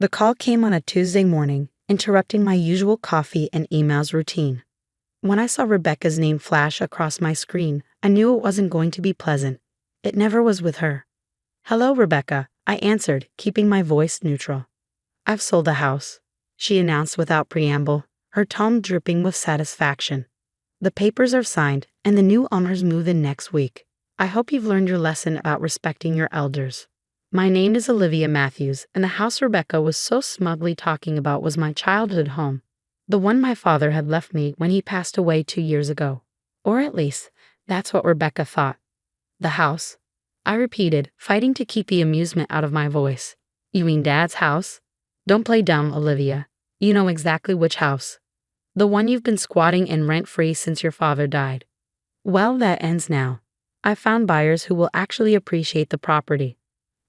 The call came on a Tuesday morning, interrupting my usual coffee and emails routine. When I saw Rebecca's name flash across my screen, I knew it wasn't going to be pleasant. It never was with her. "Hello, Rebecca," I answered, keeping my voice neutral. "I've sold the house," she announced without preamble, her tone dripping with satisfaction. "The papers are signed, and the new owners move in next week. I hope you've learned your lesson about respecting your elders." My name is Olivia Matthews, and the house Rebecca was so smugly talking about was my childhood home. The one my father had left me when he passed away 2 years ago. Or at least, that's what Rebecca thought. "The house," I repeated, fighting to keep the amusement out of my voice. "You mean Dad's house?" "Don't play dumb, Olivia. You know exactly which house. The one you've been squatting in rent-free since your father died." "Well, that ends now. I found buyers who will actually appreciate the property."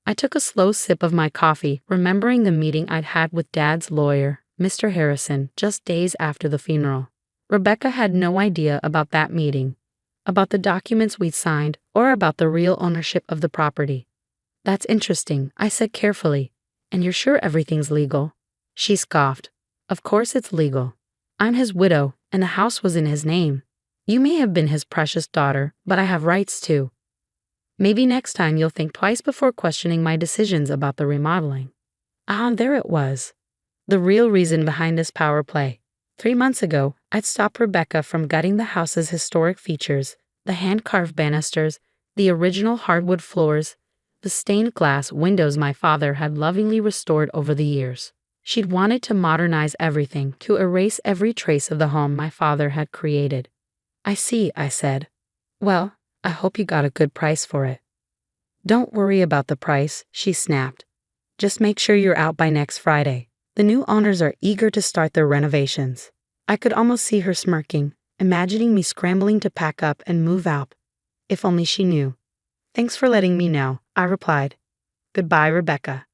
I took a slow sip of my coffee, remembering the meeting I'd had with Dad's lawyer, Mr. Harrison, just days after the funeral. Rebecca had no idea about that meeting, about the documents we'd signed, or about the real ownership of the property. "That's interesting," I said carefully. "And you're sure everything's legal?" She scoffed. "Of course it's legal. I'm his widow, and the house was in his name. You may have been his precious daughter, but I have rights too. Maybe next time you'll think twice before questioning my decisions about the remodeling." There it was. The real reason behind this power play. 3 months ago, I'd stopped Rebecca from gutting the house's historic features, the hand-carved banisters, the original hardwood floors, the stained glass windows my father had lovingly restored over the years. She'd wanted to modernize everything, to erase every trace of the home my father had created. "I see," I said. "Well, I hope you got a good price for it." "Don't worry about the price," she snapped. "Just make sure you're out by next Friday. The new owners are eager to start their renovations." I could almost see her smirking, imagining me scrambling to pack up and move out. If only she knew. "Thanks for letting me know," I replied. "Goodbye, Rebecca."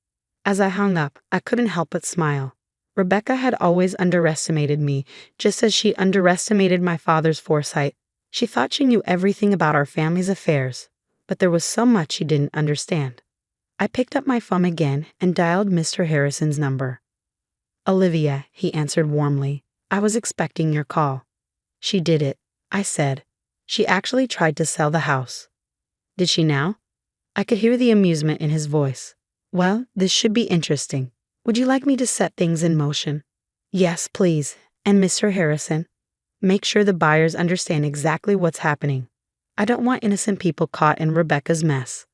As I hung up, I couldn't help but smile. Rebecca had always underestimated me, just as she underestimated my father's foresight. She thought she knew everything about our family's affairs, but there was so much she didn't understand. I picked up my phone again and dialed Mr. Harrison's number. "Olivia," he answered warmly. "I was expecting your call." "She did it," I said. "She actually tried to sell the house." "Did she now?" I could hear the amusement in his voice. "Well, this should be interesting. Would you like me to set things in motion?" "Yes, please. And Mr. Harrison, make sure the buyers understand exactly what's happening. I don't want innocent people caught in Rebecca's mess."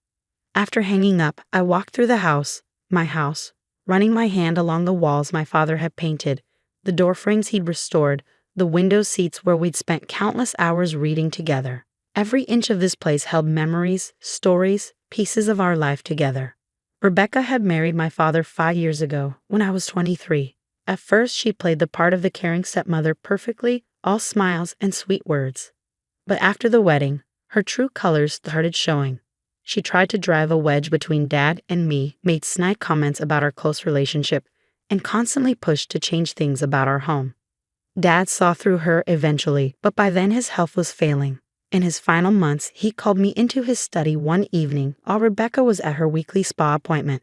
After hanging up, I walked through the house, my house, running my hand along the walls my father had painted, the door frames he'd restored, the window seats where we'd spent countless hours reading together. Every inch of this place held memories, stories, pieces of our life together. Rebecca had married my father 5 years ago, when I was 23. At first, she played the part of the caring stepmother perfectly, all smiles and sweet words. But after the wedding, her true colors started showing. She tried to drive a wedge between Dad and me, made snide comments about our close relationship, and constantly pushed to change things about our home. Dad saw through her eventually, but by then his health was failing. In his final months, he called me into his study one evening while Rebecca was at her weekly spa appointment.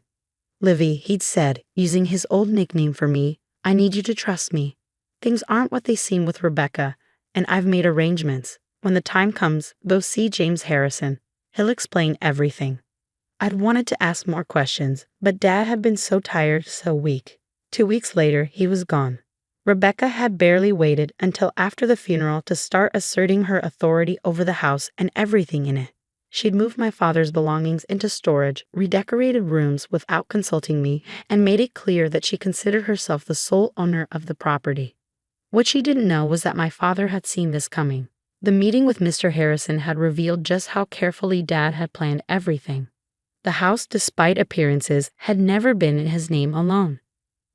"Livy," he'd said, using his old nickname for me, "I need you to trust me. Things aren't what they seem with Rebecca, and I've made arrangements. When the time comes, go see James Harrison. He'll explain everything." I'd wanted to ask more questions, but Dad had been so tired, so weak. 2 weeks later, he was gone. Rebecca had barely waited until after the funeral to start asserting her authority over the house and everything in it. She'd moved my father's belongings into storage, redecorated rooms without consulting me, and made it clear that she considered herself the sole owner of the property. What she didn't know was that my father had seen this coming. The meeting with Mr. Harrison had revealed just how carefully Dad had planned everything. The house, despite appearances, had never been in his name alone.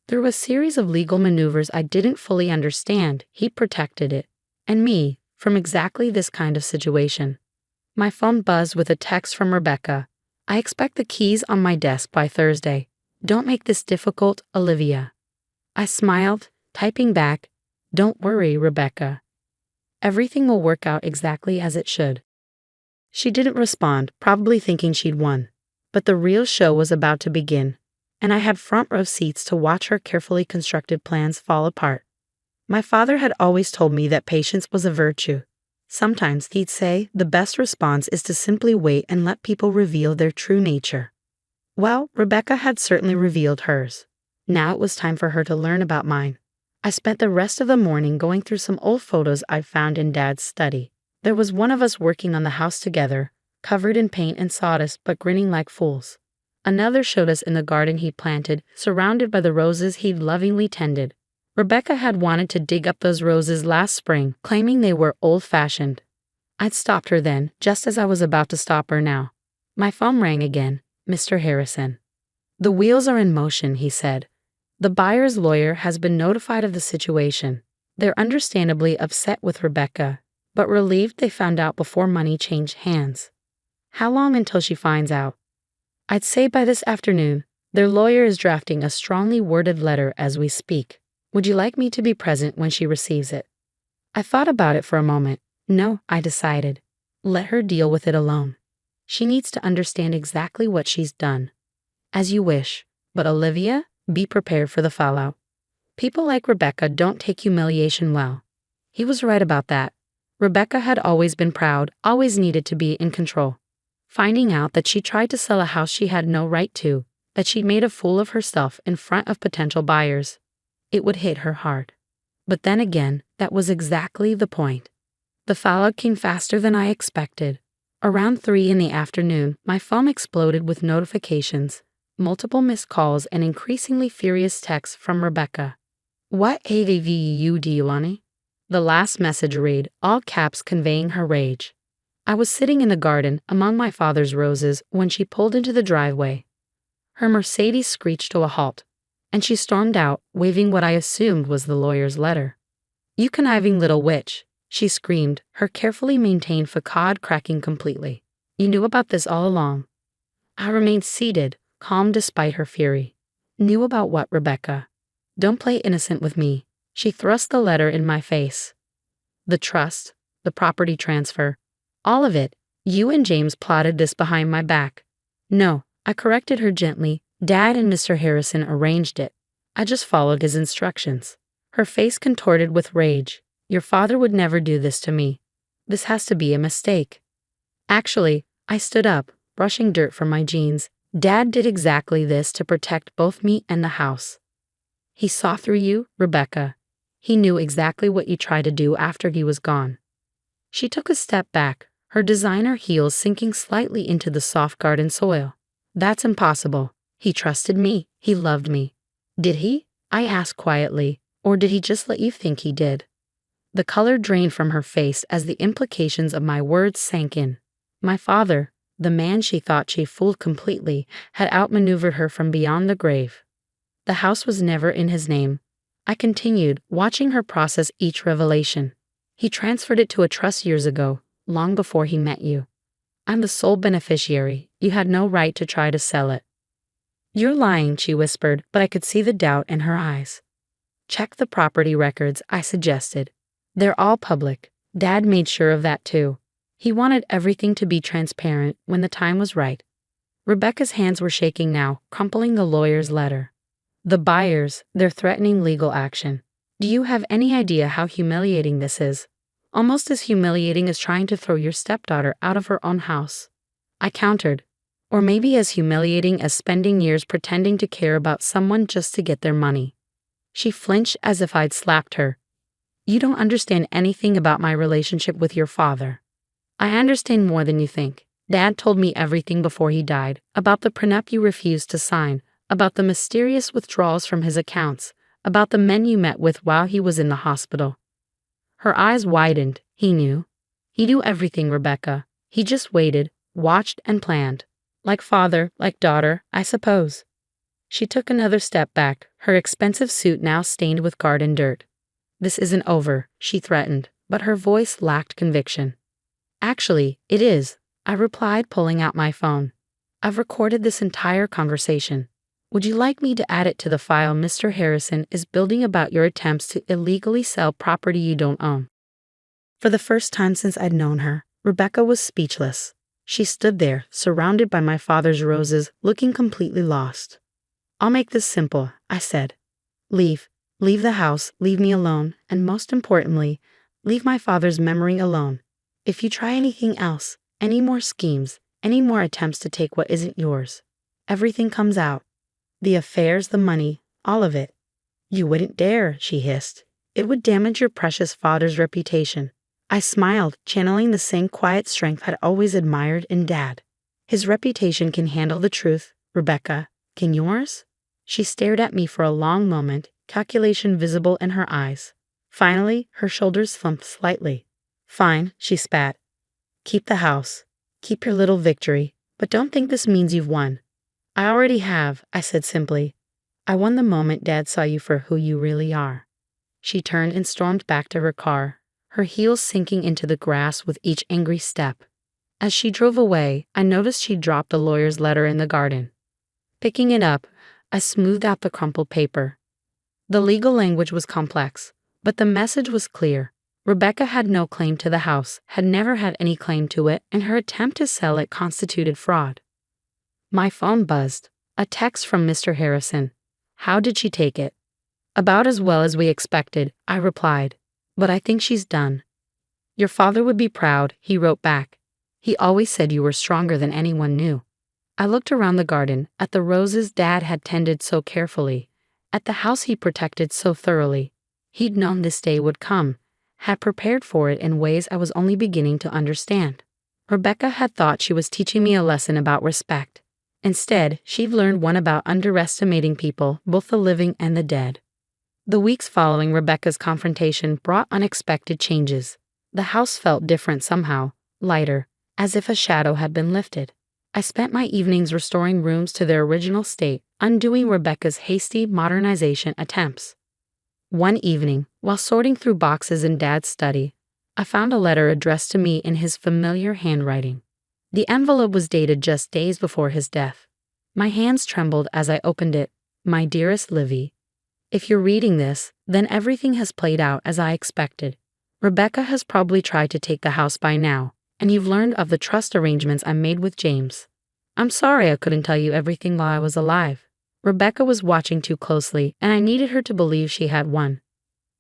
Through a series of legal maneuvers I didn't fully understand, he protected it, and me, from exactly this kind of situation. My phone buzzed with a text from Rebecca. "I expect the keys on my desk by Thursday. Don't make this difficult, Olivia." I smiled, typing back, "Don't worry, Rebecca. Everything will work out exactly as it should." She didn't respond, probably thinking she'd won. But the real show was about to begin. and I had front row seats to watch her carefully constructed plans fall apart. My father had always told me that patience was a virtue. Sometimes he'd say the best response is to simply wait and let people reveal their true nature. Well, Rebecca had certainly revealed hers. Now it was time for her to learn about mine. I spent the rest of the morning going through some old photos I'd found in Dad's study. There was one of us working on the house together, covered in paint and sawdust but grinning like fools. Another showed us in the garden he'd planted, surrounded by the roses he'd lovingly tended. Rebecca had wanted to dig up those roses last spring, claiming they were old-fashioned. I'd stopped her then, just as I was about to stop her now. My phone rang again. Mr. Harrison. "The wheels are in motion," he said. "The buyer's lawyer has been notified of the situation. They're understandably upset with Rebecca, but relieved they found out before money changed hands." "How long until she finds out?" "I'd say by this afternoon. Their lawyer is drafting a strongly worded letter as we speak. Would you like me to be present when she receives it?" I thought about it for a moment. No, I decided. Let her deal with it alone. She needs to understand exactly what she's done. As you wish, but Olivia, be prepared for the fallout. People like Rebecca don't take humiliation well. He was right about that. Rebecca had always been proud, always needed to be in control. Finding out that she tried to sell a house she had no right to, that she'd made a fool of herself in front of potential buyers, it would hit her hard. But then again, that was exactly the point. The fallout came faster than I expected. Around 3 in the afternoon, my phone exploded with notifications, multiple missed calls, and increasingly furious texts from Rebecca. "What AVU do you want?" The last message read, all caps conveying her rage. I was sitting in the garden among my father's roses when she pulled into the driveway. Her Mercedes screeched to a halt, and she stormed out, waving what I assumed was the lawyer's letter. "You conniving little witch," she screamed, her carefully maintained facade cracking completely. "You knew about this all along." I remained seated, calm despite her fury. Knew about what, Rebecca? Don't play innocent with me. She thrust the letter in my face. "The trust, the property transfer, all of it. You and James plotted this behind my back." "No," I corrected her gently. "Dad and Mr. Harrison arranged it. I just followed his instructions." Her face contorted with rage. "Your father would never do this to me. This has to be a mistake." Actually, I stood up, brushing dirt from my jeans. "Dad did exactly this to protect both me and the house. He saw through you, Rebecca. He knew exactly what you tried to do after he was gone." She took a step back, her designer heels sinking slightly into the soft garden soil. "That's impossible. He trusted me. He loved me." "Did he?" I asked quietly. "Or did he just let you think he did?" The color drained from her face as the implications of my words sank in. My father, the man she thought she fooled completely, had outmaneuvered her from beyond the grave. The house was never in his name. I continued, watching her process each revelation. "He transferred it to a trust years ago, long before he met you. I'm the sole beneficiary. You had no right to try to sell it." "You're lying," she whispered, but I could see the doubt in her eyes. "Check the property records," I suggested. "They're all public. Dad made sure of that too. He wanted everything to be transparent when the time was right." Rebecca's hands were shaking now, crumpling the lawyer's letter. "The buyers, they're threatening legal action. Do you have any idea how humiliating this is? Almost as humiliating as trying to throw your stepdaughter out of her own house." I countered. "Or maybe as humiliating as spending years pretending to care about someone just to get their money." She flinched as if I'd slapped her. "You don't understand anything about my relationship with your father." "I understand more than you think. Dad told me everything before he died, about the prenup you refused to sign, about the mysterious withdrawals from his accounts, about the men you met with while he was in the hospital." Her eyes widened. "He knew. He knew everything, Rebecca. He just waited, watched, and planned. Like father, like daughter, I suppose." She took another step back, her expensive suit now stained with garden dirt. "This isn't over," she threatened, but her voice lacked conviction. "Actually, it is," I replied, pulling out my phone. "I've recorded this entire conversation. Would you like me to add it to the file Mr. Harrison is building about your attempts to illegally sell property you don't own?" For the first time since I'd known her, Rebecca was speechless. She stood there, surrounded by my father's roses, looking completely lost. I'll make this simple, I said. Leave. Leave the house, leave me alone, and most importantly, leave my father's memory alone. If you try anything else, any more schemes, any more attempts to take what isn't yours, everything comes out. The affairs, the money, all of it. You wouldn't dare, she hissed. It would damage your precious father's reputation. I smiled, channeling the same quiet strength I'd always admired in Dad. His reputation can handle the truth, Rebecca. Can yours? She stared at me for a long moment, calculation visible in her eyes. Finally, her shoulders slumped slightly. Fine, she spat. Keep the house. Keep your little victory, but don't think this means you've won. I already have, I said simply. I won the moment Dad saw you for who you really are. She turned and stormed back to her car, her heels sinking into the grass with each angry step. As she drove away, I noticed she dropped a lawyer's letter in the garden. Picking it up, I smoothed out the crumpled paper. The legal language was complex, but the message was clear. Rebecca had no claim to the house, had never had any claim to it, and her attempt to sell it constituted fraud. My phone buzzed. A text from Mr. Harrison. How did she take it? About as well as we expected, I replied. But I think she's done. Your father would be proud, he wrote back. He always said you were stronger than anyone knew. I looked around the garden, at the roses Dad had tended so carefully, at the house he protected so thoroughly. He'd known this day would come, had prepared for it in ways I was only beginning to understand. Rebecca had thought she was teaching me a lesson about respect. Instead, she'd learned one about underestimating people, both the living and the dead. The weeks following Rebecca's confrontation brought unexpected changes. The house felt different somehow, lighter, as if a shadow had been lifted. I spent my evenings restoring rooms to their original state, undoing Rebecca's hasty modernization attempts. One evening, while sorting through boxes in Dad's study, I found a letter addressed to me in his familiar handwriting. The envelope was dated just days before his death. My hands trembled as I opened it. My dearest Livy, if you're reading this, then everything has played out as I expected. Rebecca has probably tried to take the house by now, and you've learned of the trust arrangements I made with James. I'm sorry I couldn't tell you everything while I was alive. Rebecca was watching too closely, and I needed her to believe she had won.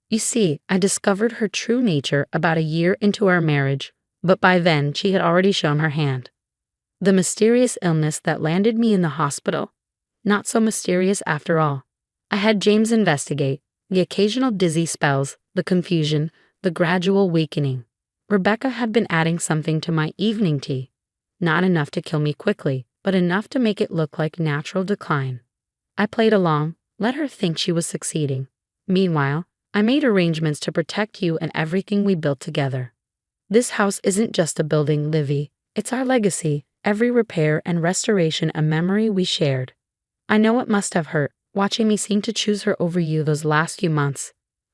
You see, I discovered her true nature about a year into our marriage, but by then she had already shown her hand. The mysterious illness that landed me in the hospital? Not so mysterious after all. I had James investigate, the occasional dizzy spells, the confusion, the gradual weakening. Rebecca had been adding something to my evening tea. Not enough to kill me quickly, but enough to make it look like natural decline. I played along, let her think she was succeeding. Meanwhile, I made arrangements to protect you and everything we built together. This house isn't just a building, Livy. It's our legacy, every repair and restoration a memory we shared. I know it must have hurt, watching me seem to choose her over you those last few months.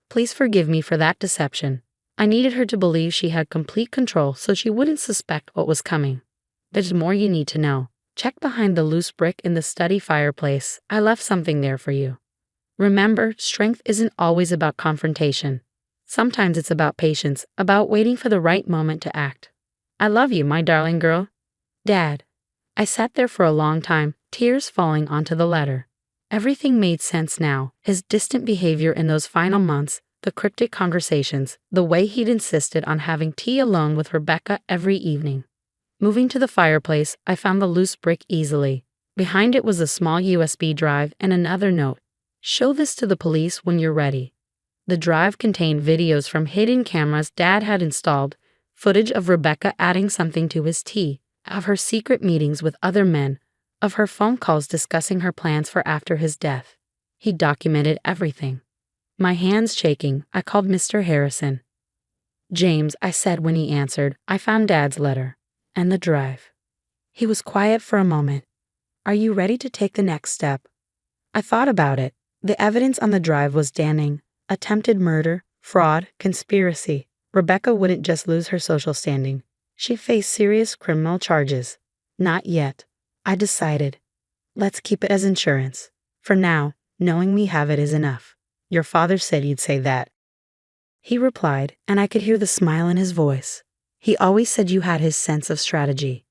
Please forgive me for that deception. I needed her to believe she had complete control so she wouldn't suspect what was coming. There's more you need to know. Check behind the loose brick in the study fireplace. I left something there for you. Remember, strength isn't always about confrontation. Sometimes it's about patience, about waiting for the right moment to act. I love you, my darling girl. Dad. I sat there for a long time, tears falling onto the letter. Everything made sense now, his distant behavior in those final months, the cryptic conversations, the way he'd insisted on having tea alone with Rebecca every evening. Moving to the fireplace, I found the loose brick easily. Behind it was a small USB drive and another note. Show this to the police when you're ready. The drive contained videos from hidden cameras Dad had installed, footage of Rebecca adding something to his tea, of her secret meetings with other men, of her phone calls discussing her plans for after his death. He documented everything. My hands shaking, I called Mr. Harrison. James, I said when he answered, I found Dad's letter. And the drive. He was quiet for a moment. Are you ready to take the next step? I thought about it. The evidence on the drive was damning. Attempted murder, fraud, conspiracy. Rebecca wouldn't just lose her social standing. She faced serious criminal charges. Not yet. I decided. Let's keep it as insurance. For now, knowing we have it is enough. Your father said you'd say that. He replied, and I could hear the smile in his voice. He always said you had his sense of strategy.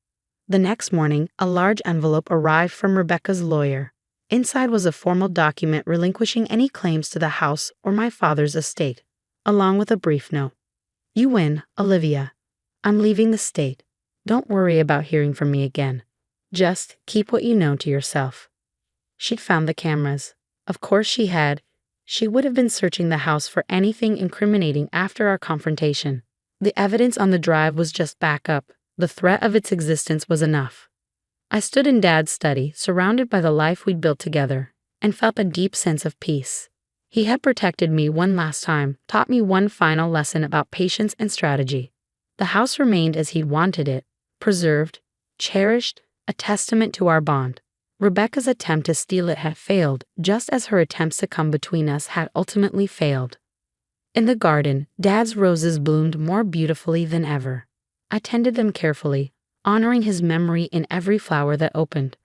The next morning, a large envelope arrived from Rebecca's lawyer. Inside was a formal document relinquishing any claims to the house or my father's estate, along with a brief note. You win, Olivia. I'm leaving the state. Don't worry about hearing from me again. Just keep what you know to yourself. She'd found the cameras. Of course she had. She would have been searching the house for anything incriminating after our confrontation. The evidence on the drive was just backup. The threat of its existence was enough. I stood in Dad's study, surrounded by the life we'd built together, and felt a deep sense of peace. He had protected me one last time, taught me one final lesson about patience and strategy. The house remained as he'd wanted it, preserved, cherished, a testament to our bond. Rebecca's attempt to steal it had failed, just as her attempts to come between us had ultimately failed. In the garden, Dad's roses bloomed more beautifully than ever. I tended them carefully, honoring his memory in every flower that opened.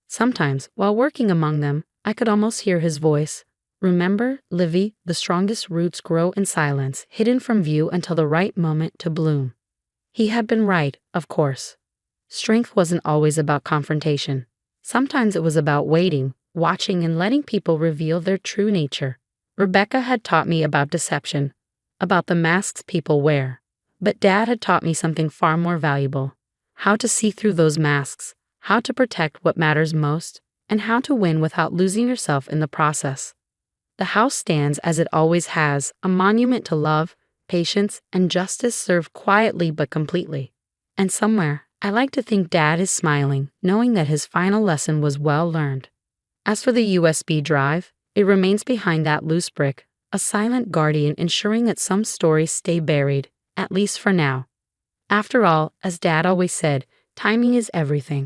Sometimes, while working among them, I could almost hear his voice. Remember, Livy, the strongest roots grow in silence, hidden from view until the right moment to bloom. He had been right, of course. Strength wasn't always about confrontation. Sometimes it was about waiting, watching, and letting people reveal their true nature. Rebecca had taught me about deception, about the masks people wear. But Dad had taught me something far more valuable. How to see through those masks, how to protect what matters most, and how to win without losing yourself in the process. The house stands, as it always has, a monument to love, patience, and justice served quietly but completely. And somewhere, I like to think Dad is smiling, knowing that his final lesson was well learned. As for the USB drive, it remains behind that loose brick, a silent guardian ensuring that some stories stay buried, at least for now. After all, as Dad always said, timing is everything.